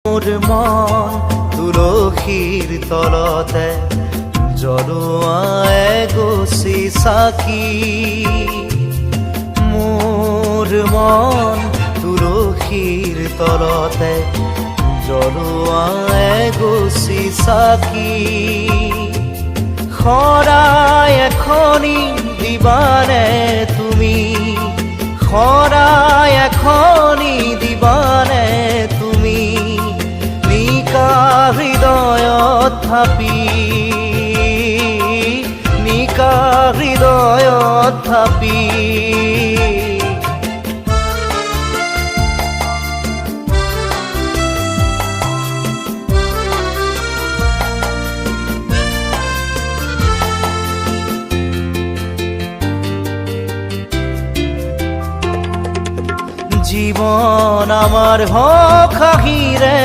মোর মন তুলসীৰ তলতে জ্বলোৱাই গছি চাকি। মোৰ মন তুলসীৰ তলতে জ্বলোৱাই গছি চাকি। শৰাই এখনি দিবানে তুমি, শৰাই এখনি দিবানে তুমি, নিকা হৃদয়ত থাপি, নিকা হৃদয়ত থাপি। জীবন আমার হক হাহিরে